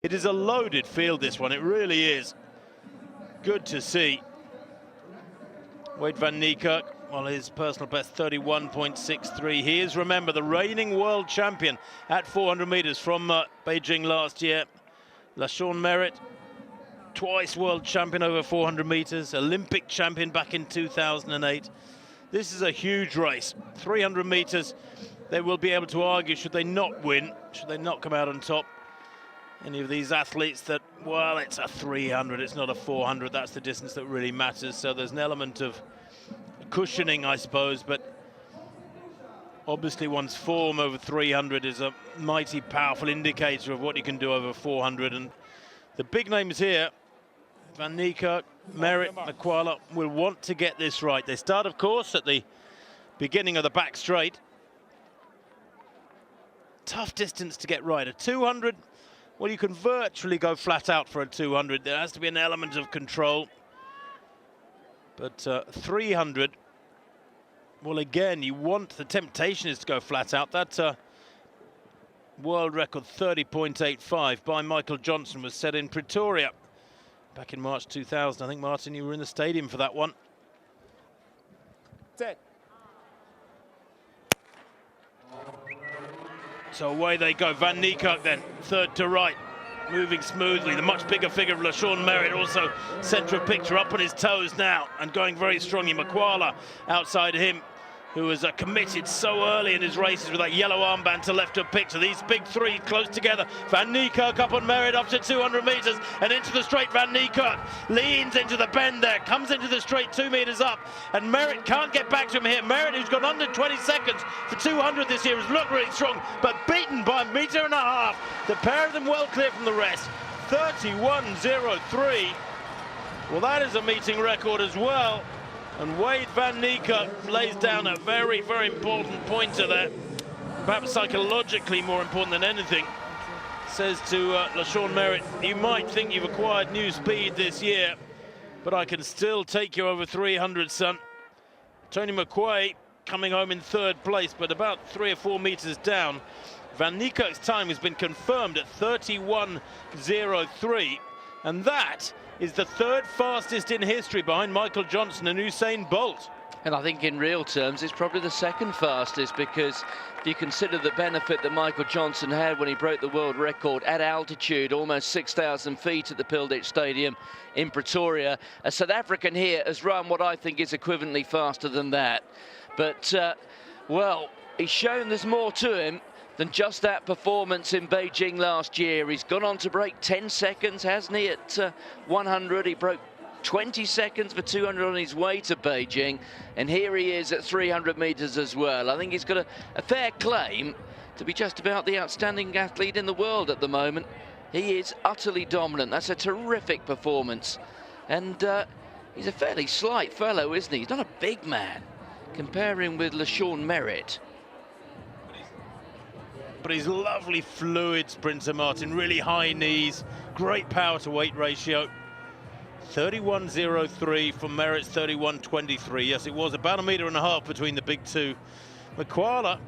It is a loaded field, this one. It really is. Good to see. Wayde van Niekerk, well, his personal best 31.63. He is, remember, the reigning world champion at 400 meters from Beijing last year. LaShawn Merritt, twice world champion over 400 meters, Olympic champion back in 2008. This is a huge race. 300 meters, they will be able to argue, should they not win, should they not come out on top. Any of these athletes that, well, it's a 300, it's not a 400, that's the distance that really matters. So there's an element of cushioning, I suppose, but obviously one's form over 300 is a mighty powerful indicator of what you can do over 400. And the big names here, Van Niekerk, Merritt, Makwala, will want to get this right. They start, of course, at the beginning of the back straight. Tough distance to get right. A 200, well, you can virtually go flat out for a 200. There has to be an element of control. But 300, well, again, you want, the temptation is to go flat out. That world record 30.85 by Michael Johnson was set in Pretoria back in March 2000. I think, Martin, you were in the stadium for that one. Dead. So away they go. Van Niekerk then, third to right, moving smoothly. The much bigger figure of LaShawn Merritt, also centre of picture, up on his toes now and going very strongly. Makwala outside him, who was committed so early in his races with that yellow armband to left of picture. These big three close together. Van Niekerk up on Merritt up to 200 meters and into the straight. Van Niekerk leans into the bend there, comes into the straight 2 meters up, and Merritt can't get back to him here. Merritt, who's gone under 20 seconds for 200 this year, has looked really strong, but beaten by 1.5 meters. The pair of them well clear from the rest. 31.03. Well, that is a meeting record as well. And Wayde van Niekerk lays down a very, very important pointer there. Perhaps psychologically more important than anything. Says to LaShawn Merritt, you might think you've acquired new speed this year, but I can still take you over 300, son. Tony McQuay coming home in third place, but about 3 or 4 meters down. Van Niekerk's time has been confirmed at 31.03, and that is the third fastest in history behind Michael Johnson and Usain Bolt. And I think in real terms, it's probably the second fastest, because if you consider the benefit that Michael Johnson had when he broke the world record at altitude, almost 6,000 feet at the Pilditch Stadium in Pretoria, a South African here has run what I think is equivalently faster than that. But, well, he's shown there's more to him than just that performance in Beijing last year. He's gone on to break 10 seconds, hasn't he, at 100. He broke 20 seconds for 200 on his way to Beijing, and here he is at 300 meters as well. I think he's got a fair claim to be just about the outstanding athlete in the world at the moment. He is utterly dominant. That's a terrific performance. And he's a fairly slight fellow, isn't he? He's not a big man. Compare him with LaShawn Merritt. But he's lovely fluid sprinter, Martin, really high knees, great power to weight ratio. 31.03 from Merritt's 31.23. Yes, it was about 1.5 meters between the big two. Makwala